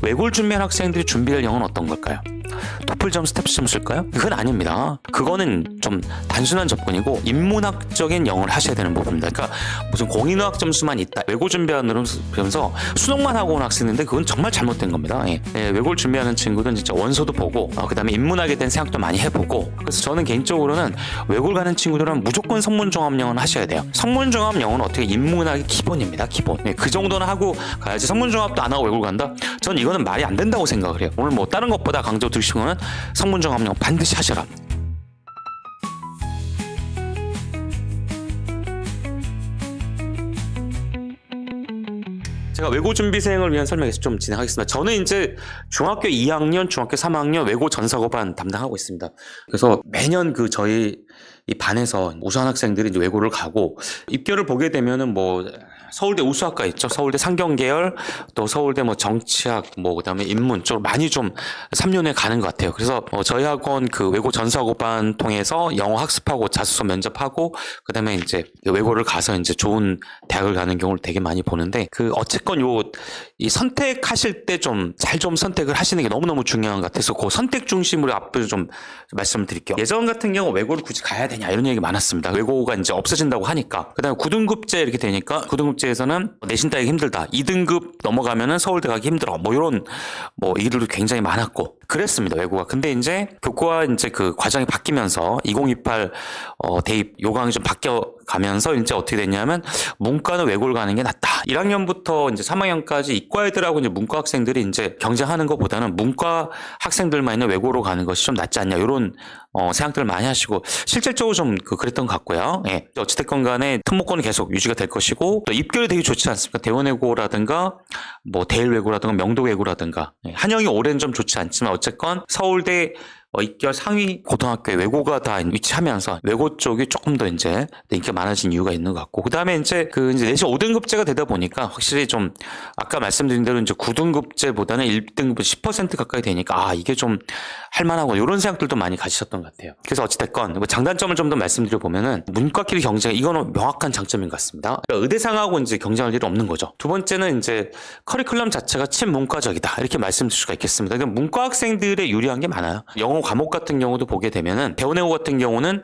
외고를 준비한 학생들이 준비할 영어는 어떤 걸까요? 토플 점, 스텝 점일까요? 그건 아닙니다. 그거는 좀 단순한 접근이고 인문학적인 영어를 하셔야 되는 부분입니다. 그러니까 무슨 공인어학 점수만 있다, 외고 준비하면서 수능만 하고 온 학생인데 그건 정말 잘못된 겁니다. 외고를 준비하는 친구들은 진짜 원서도 보고 그다음에 인문학에 대한 생각도 많이 해보고, 그래서 저는 개인적으로는 외고를 가는 친구들은 무조건 성문종합영어는 하셔야 돼요. 성문종합영어는 어떻게 인문학의 기본입니다. 기본. 그 정도는 하고 가야지. 성문종합도 안 하고 외고를 간다? 전 이거는 말이 안 된다고 생각을 해요. 오늘 뭐 다른 것보다 강조 드리신 거는 성문종합영어 반드시 하셔라. 제가 외고 준비생을 위한 설명에서 좀 진행하겠습니다. 저는 이제 중학교 2학년, 중학교 3학년 외고 전사고반 담당하고 있습니다. 그래서 매년 저희 이 반에서 우수한 학생들이 이제 외고를 가고, 입결을 보게 되면은 뭐 서울대 우수학과 있죠. 서울대 상경계열, 또 서울대 뭐 정치학, 그다음에 인문 쪽으로 많이 좀 3년에 가는 것 같아요. 그래서 저희 학원 외고 전사고반 통해서 영어 학습하고 자소서 면접하고, 그다음에 이제 외고를 가서 이제 좋은 대학을 가는 경우를 되게 많이 보는데, 어쨌건 이 선택하실 때 좀 잘 선택을 하시는 게 너무너무 중요한 것 같아서 그 선택 중심으로 앞으로 좀 말씀을 드릴게요. 예전 같은 경우 외고를 굳이 가야 되냐 이런 얘기 많았습니다. 외고가 이제 없어진다고 하니까. 그다음에 9등급제 이렇게 되니까 9등급제에서는 내신 따기 힘들다. 2등급 넘어가면은 서울대 가기 힘들어. 이런 일들도 굉장히 많았고 그랬습니다. 외고가. 근데 이제 교과 이제 과정이 바뀌면서 2028 대입 요강이 좀 바뀌어 가면서 이제 어떻게 됐냐면 문과는 외고를 가는 게 낫다. 1학년부터 이제 3학년까지 이과 애들하고 이제 문과 학생들이 이제 경쟁하는 것보다는 문과 학생들만 있는 외고로 가는 것이 좀 낫지 않냐. 이런 생각들을 많이 하시고 실질적으로 좀 그랬던 것 같고요. 예. 어찌됐건 간에 특목고는 계속 유지가 될 것이고, 또 입결이 되게 좋지 않습니까? 대원외고라든가 대일외고라든가 명도외고라든가. 한영이 올해는 좀 좋지 않지만 어쨌건 서울대 입결 상위 고등학교에 외고가 다 위치하면서 외고 쪽이 조금 더 이제 인기가 많아진 이유가 있는 것 같고, 그다음에 이제 내신 5등급제가 되다 보니까 확실히 좀 아까 말씀드린 대로 이제 9등급제보다는 1등급 10% 가까이 되니까 이게 좀 할만하고 이런 생각들도 많이 가지셨던 것 같아요. 그래서 어찌됐건 장단점을 좀 더 말씀드려 보면은 문과끼리 경쟁, 이거는 명확한 장점인 것 같습니다. 그러니까 의대상하고 이제 경쟁할 일이 없는 거죠. 두 번째는 이제 커리큘럼 자체가 친문과적이다 이렇게 말씀드릴 수가 있겠습니다. 그러니까 문과 학생들의 유리한 게 많아요. 영어 과목 같은 경우도 보게 되면은 대원외고 같은 경우는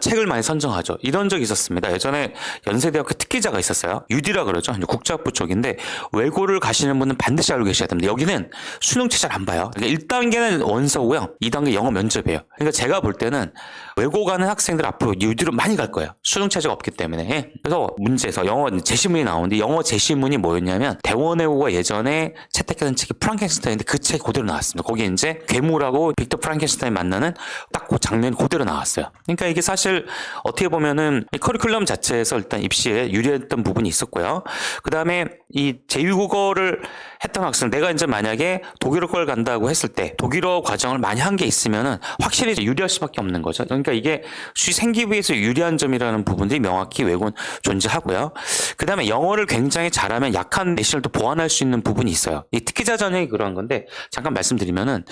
책을 많이 선정하죠. 이런 적이 있었습니다. 예전에 연세대학교 특기자가 있었어요. UD라 그러죠. 국제학부 쪽인데 외고를 가시는 분은 반드시 알고 계셔야 됩니다. 여기는 수능치 잘 안 봐요. 그러니까 1단계는 원서고요. 2단계 영어 면접이에요. 그러니까 제가 볼 때는 외고 가는 학생들 앞으로 UD로 많이 갈 거예요. 수능 체제가 없기 때문에. 그래서 문제에서 영어 제시문이 나오는데 영어 제시문이 뭐였냐면 대원외고가 예전에 채택했던 책이 프랑켄슈타인인데 그 책 그대로 나왔습니다. 거기에 이제 괴물하고 빅터 프랑켄슈타인 만나는 딱 그 장면이 그대로 나왔어요. 그러니까 이게 사실 어떻게 보면은 이 커리큘럼 자체에서 일단 입시에 유리했던 부분이 있었고요. 그 다음에 이 제2국어를 했던 학생, 내가 이제 만약에 독일어과를 간다고 했을 때 독일어 과정을 많이 한 게 있으면은 확실히 유리할 수밖에 없는 거죠. 그러니까 이게 생기부에서 유리한 점이라는 부분들이 명확히 외고는 존재하고요. 그 다음에 영어를 굉장히 잘하면 약한 내신을 또 보완할 수 있는 부분이 있어요. 이 특기자 전형이 그런 건데 잠깐 말씀드리면은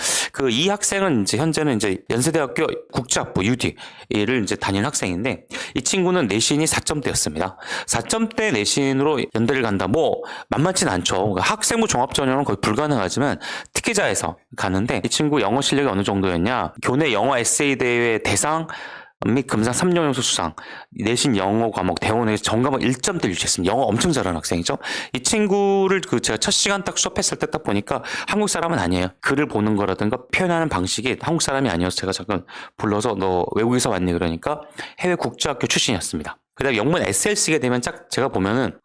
이 학생은 이제 현재는 이제 연세대학교 국제학부 UD를 이제 다니는 학생인데 이 친구는 내신이 4점대였습니다. 4점대 내신으로 연대를 간다. 만만치는 않죠. 그러니까 학생부 종합 전형은 거의 불가능하지만 특기자에서 가는데 이 친구 영어 실력이 어느 정도였냐? 교내 영어 에세이 대회 대상 및 금상 3년 연속 수상, 내신 영어 과목 대원에서 전과목 1점대 유지했습니다. 영어 엄청 잘하는 학생이죠. 이 친구를 제가 첫 시간 딱 수업했을 때 딱 보니까 한국 사람은 아니에요. 글을 보는 거라든가 표현하는 방식이 한국 사람이 아니어서 제가 잠깐 불러서 너 외국에서 왔니? 그러니까 해외 국제학교 출신이었습니다. 그다음에 영문 에세이를 쓰게 되면 제가 보면은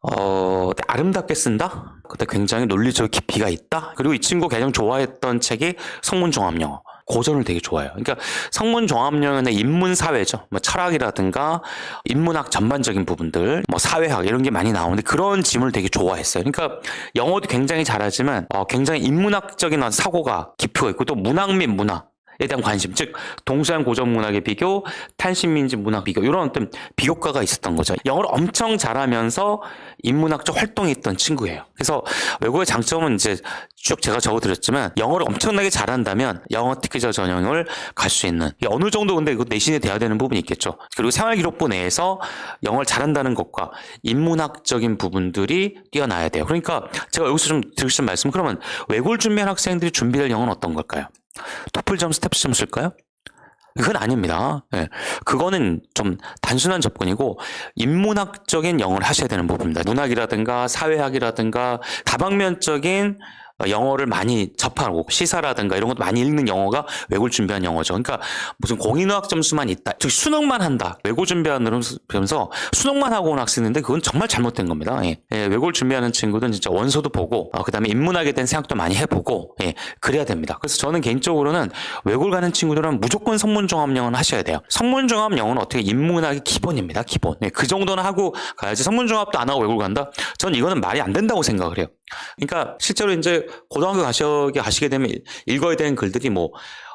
아름답게 쓴다? 그때 굉장히 논리적 깊이가 있다? 그리고 이 친구 가장 좋아했던 책이 성문종합영어. 고전을 되게 좋아해요. 그러니까 성문종합영어는 인문사회죠. 철학이라든가 인문학 전반적인 부분들, 사회학 이런 게 많이 나오는데 그런 지문을 되게 좋아했어요. 그러니까 영어도 굉장히 잘하지만 굉장히 인문학적인 사고가 깊이가 있고 또 문학 및 문화 대한 관심, 즉 동서양 고전 문학의 비교, 탈신민지 문학 비교 이런 어떤 비교과가 있었던 거죠. 영어를 엄청 잘하면서 인문학적 활동이 있던 친구예요. 그래서 외국의 장점은 이제 쭉 제가 적어드렸지만 영어를 엄청나게 잘한다면 영어 특기자 전형을 갈 수 있는 어느 정도 근데 그 내신이 돼야 되는 부분이 있겠죠. 그리고 생활기록부 내에서 영어를 잘한다는 것과 인문학적인 부분들이 뛰어나야 돼요. 그러니까 제가 여기서 좀 드리고 싶은 말씀, 그러면 외고를 준비한 학생들이 준비할 영어는 어떤 걸까요? 토플 점, 스텝스 점 쓸까요? 그건 아닙니다. 예. 그거는 좀 단순한 접근이고 인문학적인 영어를 하셔야 되는 부분입니다. 문학이라든가 사회학이라든가 다방면적인 영어를 많이 접하고 시사라든가 이런 것도 많이 읽는 영어가 외고를 준비한 영어죠. 그러니까 무슨 공인어학 점수만 있다, 즉 수능만 한다, 외고 준비하면서 수능만 하고 온 학생인데 그건 정말 잘못된 겁니다. 예. 예, 외고를 준비하는 친구들은 진짜 원서도 보고 그다음에 인문학에 대한 생각도 많이 해보고 그래야 됩니다. 그래서 저는 개인적으로는 외고를 가는 친구들은 무조건 성문종합영어는 하셔야 돼요. 성문종합영어는 어떻게 인문학의 기본입니다. 기본. 그 정도는 하고 가야지. 성문종합도 안 하고 외고를 간다? 전 이거는 말이 안 된다고 생각을 해요. 그러니까 실제로 이제 고등학교 가시게 되면 읽어야 되는 글들이 뭐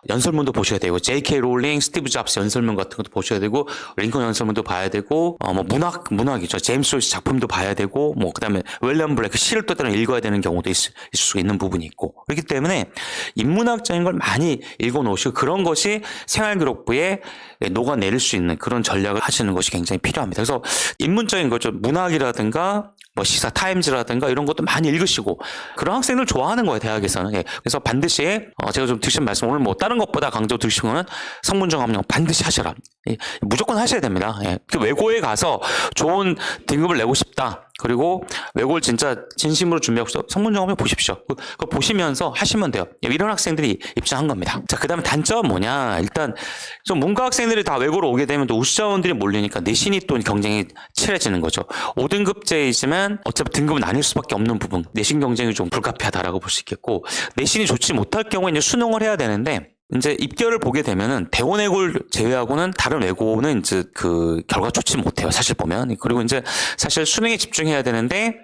연설문도 보셔야 되고 J.K. 롤링, 스티브 잡스 연설문 같은 것도 보셔야 되고 링컨 연설문도 봐야 되고 뭐 문학이죠. 제임스 조이스 작품도 봐야 되고 뭐 그다음에 윌리엄 블레이크 시를 또 때로는 읽어야 되는 경우도 있을 수 있는 부분이 있고 그렇기 때문에 인문학적인 걸 많이 읽어 놓으시고 그런 것이 생활기록부에 녹아내릴 수 있는 그런 전략을 하시는 것이 굉장히 필요합니다. 그래서 인문적인 거죠. 문학이라든가 뭐 시사 타임즈라든가 이런 것도 많이 읽으시고 그런 학생들 좋아하는 거예요, 대학에서는. 예. 그래서 반드시 제가 좀 드신 말씀, 오늘 뭐 다른 것보다 강조 드리신 거는 성문종합영어 반드시 하셔라. 예. 무조건 하셔야 됩니다. 예. 그 외고에 가서 좋은 등급을 내고 싶다. 그리고 외고를 진짜 진심으로 준비하고 싶다. 성문종합영어 보십시오. 그거 보시면서 하시면 돼요. 이런 학생들이 입장한 겁니다. 자, 그 다음에 단점은 뭐냐. 일단 좀 문과 학생들이 다 외고로 오게 되면 또 우수자원들이 몰리니까 내신이 또 경쟁이 치열해지는 거죠. 5등급제이지만 어차피 등급은 나뉠 수밖에 없는 부분. 내신 경쟁이 좀 불가피하다라고 볼 수 있겠고, 내신이 좋지 못할 경우에 이제 수능을 해야 되는데 이제 입결을 보게 되면은 대원외고를 제외하고는 다른 외고는 이제 그 결과 좋지 못해요. 사실 보면. 그리고 이제 사실 수능에 집중해야 되는데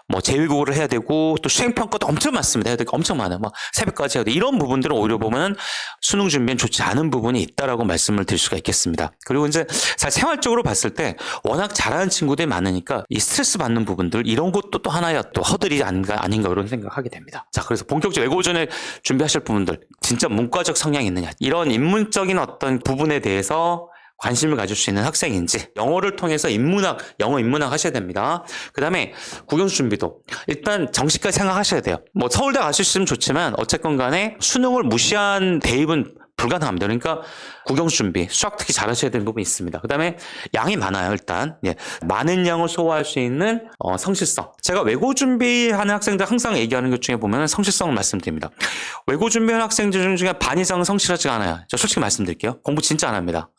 뭐 재외국어를 해야 되고 또 수행평가도 엄청 많습니다. 해야 될 거 엄청 많아요. 막 새벽까지 해야 돼. 이런 부분들은 오히려 보면은 수능 준비엔 좋지 않은 부분이 있다라고 말씀을 드릴 수가 있겠습니다. 그리고 이제 사실 생활적으로 봤을 때 워낙 잘하는 친구들이 많으니까 이 스트레스 받는 부분들 이런 것도 또 하나의 또 허들이 아닌가 이런 생각하게 됩니다. 자, 그래서 본격적 외고전에 준비하실 부분들 진짜 문과적 성향이 있느냐 이런 인문적인 어떤 부분에 대해서 관심을 가질 수 있는 학생인지 영어를 통해서 영어 인문학 하셔야 됩니다. 그 다음에 국영수 준비도 일단 정시까지 생각하셔야 돼요. 뭐 서울대 가셨으면 좋지만 어쨌건 간에 수능을 무시한 대입은 불가능합니다. 그러니까 국영수 준비, 수학 특히 잘하셔야 되는 부분이 있습니다. 그 다음에 양이 많아요. 일단 많은 양을 소화할 수 있는 성실성. 제가 외고 준비하는 학생들 항상 얘기하는 것 중에 보면 성실성을 말씀드립니다. 외고 준비하는 학생들 중에 반 이상은 성실하지가 않아요. 저 솔직히 말씀드릴게요. 공부 진짜 안 합니다.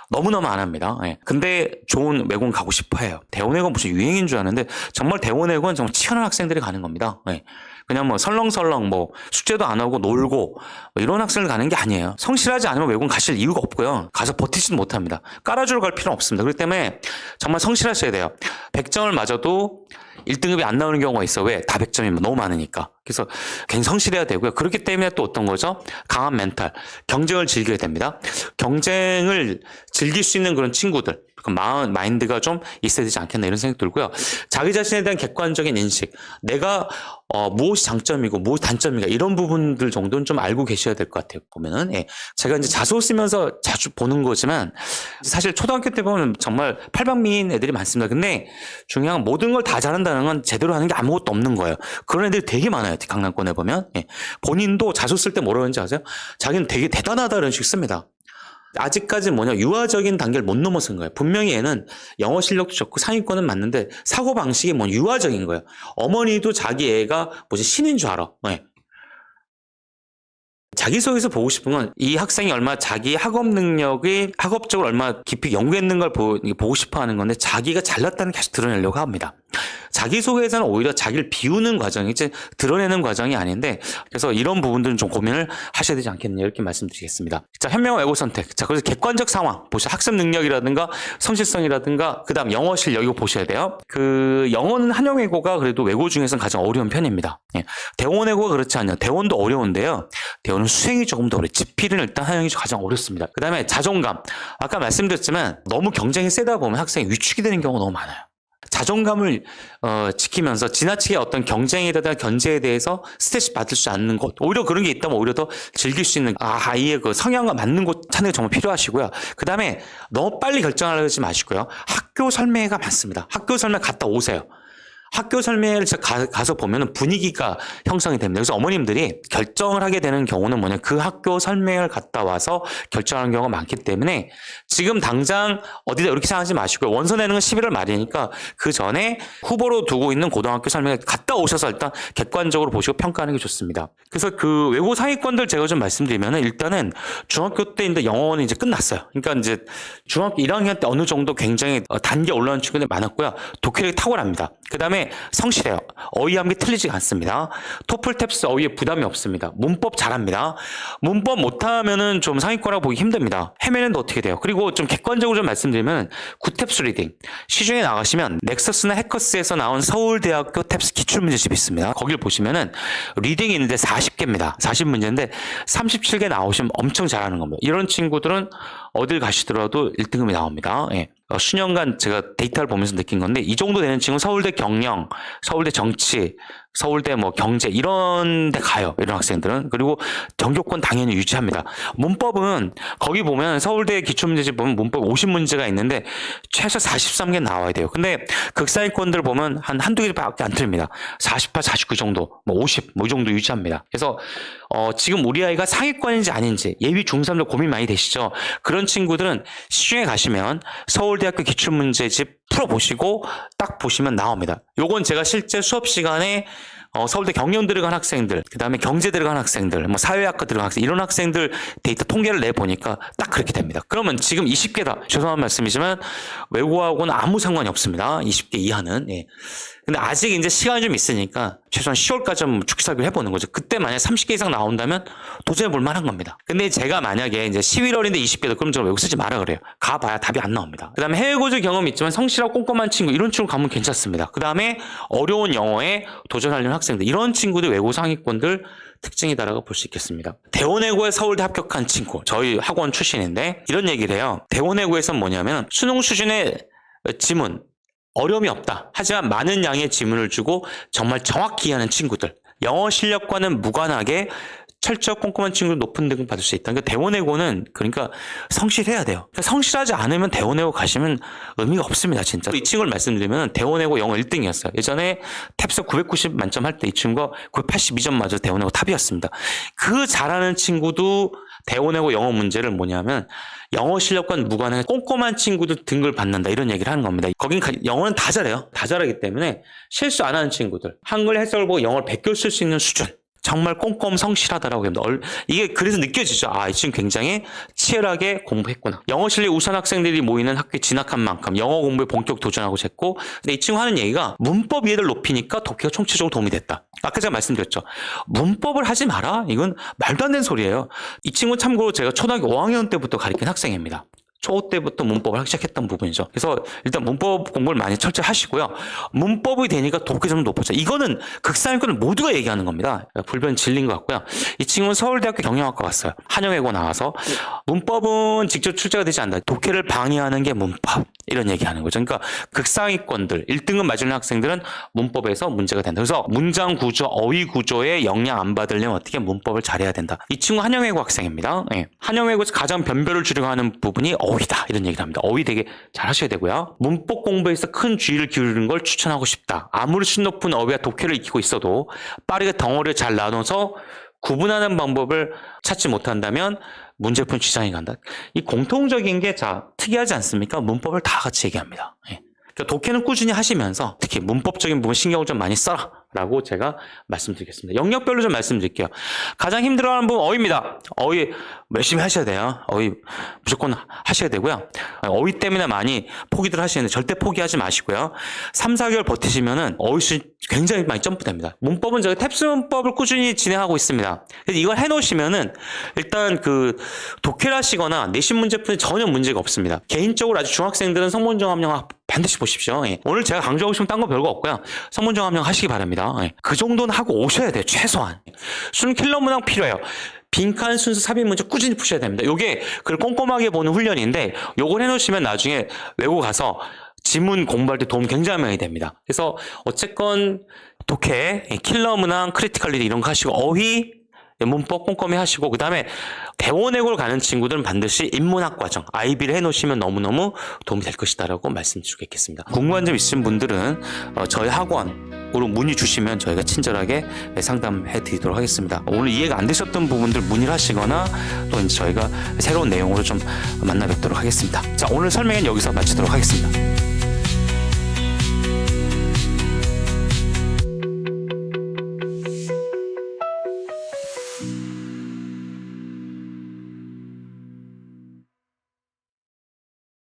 너무너무 안 합니다. 근데 좋은 외고는 가고 싶어 해요. 대원외고는 무슨 유행인 줄 아는데 정말 대원외고는 정말 치열한 학생들이 가는 겁니다. 그냥 뭐 설렁설렁 뭐 숙제도 안 하고 놀고 뭐 이런 학생을 가는 게 아니에요. 성실하지 않으면 외고는 가실 이유가 없고요. 가서 버티지도 못합니다. 깔아주러 갈 필요는 없습니다. 그렇기 때문에 정말 성실하셔야 돼요. 100점을 맞아도 1등급이 안 나오는 경우가 있어. 왜? 다 100점이면 너무 많으니까. 그래서 굉장히 성실해야 되고요. 그렇기 때문에 또 어떤 거죠? 강한 멘탈. 경쟁을 즐겨야 됩니다. 경쟁을 즐길 수 있는 그런 친구들. 그 마인드가 좀 있어야 되지 않겠나 이런 생각이 들고요. 자기 자신에 대한 객관적인 인식. 내가 무엇이 장점이고 무엇이 단점인가 이런 부분들 정도는 좀 알고 계셔야 될 것 같아요. 보면은 제가 이제 자소 쓰면서 자주 보는 거지만 사실 초등학교 때 보면 정말 팔방미인 애들이 많습니다. 근데 중요한 모든 걸 다 잘한다는 건 제대로 하는 게 아무것도 없는 거예요. 그런 애들이 되게 많아요. 강남권에 보면 본인도 자소 쓸 때 뭐라고 하는지 아세요? 자기는 되게 대단하다 이런 식 씁니다. 아직까지 유아적인 단계를 못 넘어선 거예요. 분명히 얘는 영어 실력도 좋고 상위권은 맞는데 사고방식이 유아적인 거예요. 어머니도 자기 애가 무슨 신인 줄 알아. 자기소개서 보고 싶은 건 이 학생이 얼마나 자기 학업 능력이 학업적으로 얼마나 깊이 연구했는 걸 보고 싶어 하는 건데 자기가 잘났다는 게 계속 드러내려고 합니다. 자기소개에서는 오히려 자기를 비우는 과정이 이제 드러내는 과정이 아닌데, 그래서 이런 부분들은 좀 고민을 하셔야 되지 않겠냐 이렇게 말씀드리겠습니다. 자, 현명한 외고 선택. 자, 그래서 객관적 상황 보셔. 학습 능력이라든가 성실성이라든가 그다음 영어 실력 이거 보셔야 돼요. 그 영어는 한영외고가 그래도 외고 중에서는 가장 어려운 편입니다. 예. 대원외고가 그렇지 않냐. 대원도 어려운데요. 대원은 수행이 조금 더 어려워요. 지필은 일단 한영이 가장 어렵습니다. 그다음에 자존감. 아까 말씀드렸지만 너무 경쟁이 세다 보면 학생이 위축이 되는 경우가 너무 많아요. 자존감을 지키면서 지나치게 어떤 경쟁이라든가 견제에 대해서 스트레스 받을 수 않는 것, 오히려 그런 게 있다면 오히려 더 즐길 수 있는 아이의 그 성향과 맞는 곳 찾는 게 정말 필요하시고요. 그 다음에 너무 빨리 결정하려고 하지 마시고요. 학교 설매가 많습니다. 학교 설매 갔다 오세요. 학교 설매를 가서 보면 분위기가 형성이 됩니다. 그래서 어머님들이 결정을 하게 되는 경우는 뭐냐, 그 학교 설매를 갔다 와서 결정하는 경우가 많기 때문에 지금 당장 어디다 이렇게 생각하지 마시고요. 원서 내는 건 11월 말이니까 그 전에 후보로 두고 있는 고등학교 설매를 갔다 오셔서 일단 객관적으로 보시고 평가하는 게 좋습니다. 그래서 그 외고 상위권들 제가 좀 말씀드리면은 일단은 중학교 때 이제 영어는 이제 끝났어요. 그러니까 이제 중학교 1학년 때 어느 정도 굉장히 단계 올라온 친구들이 많았고요. 독해력이 탁월합니다. 그 다음에 성실해요. 어휘한 게 틀리지 않습니다. 토플 탭스 어휘에 부담이 없습니다. 문법 잘합니다. 문법 못하면은 좀 상위권이라고 보기 힘듭니다. 헤매는데 어떻게 돼요? 그리고 좀 객관적으로 좀 말씀드리면 굿탭스 리딩. 시중에 나가시면 넥서스나 해커스에서 나온 서울대학교 탭스 기출문제집이 있습니다. 거길 보시면은 리딩이 있는데 40개입니다. 40문제인데 37개 나오시면 엄청 잘하는 겁니다. 이런 친구들은 어딜 가시더라도 1등급이 나옵니다. 예. 수년간 제가 데이터를 보면서 느낀 건데 이 정도 되는 친구는 서울대 경영, 서울대 정치, 서울대 뭐 경제 이런 데 가요. 이런 학생들은. 그리고 전교권 당연히 유지합니다. 문법은 거기 보면 서울대 기출문제집 보면 문법 50문제가 있는데 최소 43개 나와야 돼요. 근데 극상위권들 보면 한두 개밖에 안 틀립니다. 48, 49 정도, 뭐 50, 뭐 이 정도 유지합니다. 그래서 지금 우리 아이가 상위권인지 아닌지 예비 중3들 고민 많이 되시죠? 그런 친구들은 시중에 가시면 서울대학교 기출문제집 풀어보시고 딱 보시면 나옵니다. 요건 제가 실제 수업 시간에 서울대 경영 들어간 학생들, 그 다음에 경제 들어간 학생들, 뭐 사회학과 들어간 학생, 이런 학생들 데이터 통계를 내보니까 딱 그렇게 됩니다. 그러면 지금 20개다. 죄송한 말씀이지만 외고하고는 아무 상관이 없습니다. 20개 이하는. 예. 근데 아직 이제 시간이 좀 있으니까 최소한 10월까지 좀 축사기를 해보는 거죠. 그때 만약에 30개 이상 나온다면 도전해 볼 만한 겁니다. 근데 제가 만약에 이제 11월인데 20개다 그럼 저는 외고 쓰지 마라 그래요. 가봐야 답이 안 나옵니다. 그 다음에 해외 고주 경험이 있지만 성실하고 꼼꼼한 친구, 이런 친구 가면 괜찮습니다. 그 다음에 어려운 영어에 도전하려는 학생들, 이런 친구들 외고 상위권들 특징이다라고 볼 수 있겠습니다. 대원외고에 서울대 합격한 친구, 저희 학원 출신인데 이런 얘기를 해요. 대원외고에서는 뭐냐면 수능 수준의 지문, 어려움이 없다. 하지만 많은 양의 지문을 주고 정말 정확히 이해하는 친구들, 영어 실력과는 무관하게 철저히 꼼꼼한 친구를 높은 등급 받을 수 있다. 그러니까 대원외고는 그러니까 성실해야 돼요. 그러니까 성실하지 않으면 대원외고 가시면 의미가 없습니다. 진짜. 이 친구를 말씀드리면 대원외고 영어 1등이었어요. 예전에 탭스 990 만점 할 때 이 친구가 982점 맞아서 대원외고 탑이었습니다. 그 잘하는 친구도 대원외고 영어 문제를 뭐냐면 영어 실력과는 무관하게 꼼꼼한 친구들 등급을 받는다, 이런 얘기를 하는 겁니다. 거긴 영어는 다 잘해요. 다 잘하기 때문에 실수 안 하는 친구들, 한글 해석을 보고 영어를 100개 쓸 수 있는 수준, 정말 꼼꼼 성실하다라고 합니다. 이게 그래서 느껴지죠. 이 친구 굉장히 치열하게 공부했구나. 영어 실력 우수한 학생들이 모이는 학교에 진학한 만큼 영어 공부에 본격 도전하고 했고, 근데 이 친구 하는 얘기가 문법 이해를 높이니까 독해가 총체적으로 도움이 됐다. 아까 제가 말씀드렸죠. 문법을 하지 마라? 이건 말도 안 되는 소리예요. 이 친구 참고로 제가 초등학교 5학년 때부터 가르친 학생입니다. 초 때부터 문법을 하기 시작했던 부분이죠. 그래서 일단 문법 공부를 많이 철저히 하시고요. 문법이 되니까 독해점도 높아져. 이거는 극상위권은 모두가 얘기하는 겁니다. 불변 진리인 것 같고요. 이 친구는 서울대학교 경영학과 갔어요. 한영외고 나와서 문법은 직접 출제가 되지 않는다. 독해를 방해하는 게 문법, 이런 얘기하는 거죠. 그러니까 극상위권들 1등급 맞으는 학생들은 문법에서 문제가 된다. 그래서 문장 구조, 어휘 구조에 영향 안 받으려면 어떻게 문법을 잘해야 된다. 이 친구 한영외고 학생입니다. 네. 한영외고에서 가장 변별을 주려고 하는 부분이 어휘다, 이런 얘기를 합니다. 어휘 되게 잘 하셔야 되고요. 문법 공부에서 큰 주의를 기울이는 걸 추천하고 싶다. 아무리 수 높은 어휘와 독해를 익히고 있어도 빠르게 덩어리를 잘 나눠서 구분하는 방법을 찾지 못한다면 문제풀이 지장이 간다. 이 공통적인 게 특이하지 않습니까? 문법을 다 같이 얘기합니다. 예. 그러니까 독해는 꾸준히 하시면서 특히 문법적인 부분 신경을 좀 많이 써라 라고 제가 말씀드리겠습니다. 영역별로 좀 말씀드릴게요. 가장 힘들어하는 부분 어휘입니다. 어휘 열심히 하셔야 돼요. 어휘 무조건 하셔야 되고요. 어휘 때문에 많이 포기들 하시는데 절대 포기하지 마시고요. 3, 4개월 버티시면은 어휘 수 굉장히 많이 점프됩니다. 문법은 저희 탭스 문법을 꾸준히 진행하고 있습니다. 그래서 이걸 해놓으시면은 일단 그 독해를 하시거나 내신 문제풀이 전혀 문제가 없습니다. 개인적으로 아주 중학생들은 성문정합령 반드시 보십시오. 예. 오늘 제가 강조하고 싶은 딴 거 별거 없고요. 성문정합령 하시기 바랍니다. 예. 그 정도는 하고 오셔야 돼요. 최소한. 순킬러 문항 필요해요. 빈칸 순서 삽입 문제 꾸준히 푸셔야 됩니다. 요게 그걸 꼼꼼하게 보는 훈련인데 요걸 해놓으시면 나중에 외국 가서 지문 공부할 때 도움 굉장히 많이 됩니다. 그래서 어쨌건 독해, 킬러 문항, 크리티컬 리딩 이런 거 하시고 어휘, 문법 꼼꼼히 하시고 그 다음에 대원외고를 가는 친구들은 반드시 인문학 과정 IB를 해놓으시면 너무너무 도움이 될 것이다라고 말씀드리겠습니다. 궁금한 점 있으신 분들은 저희 학원으로 문의 주시면 저희가 친절하게 상담해 드리도록 하겠습니다. 오늘 이해가 안 되셨던 부분들 문의를 하시거나 또 이제 저희가 새로운 내용으로 좀 만나 뵙도록 하겠습니다. 자, 오늘 설명은 여기서 마치도록 하겠습니다.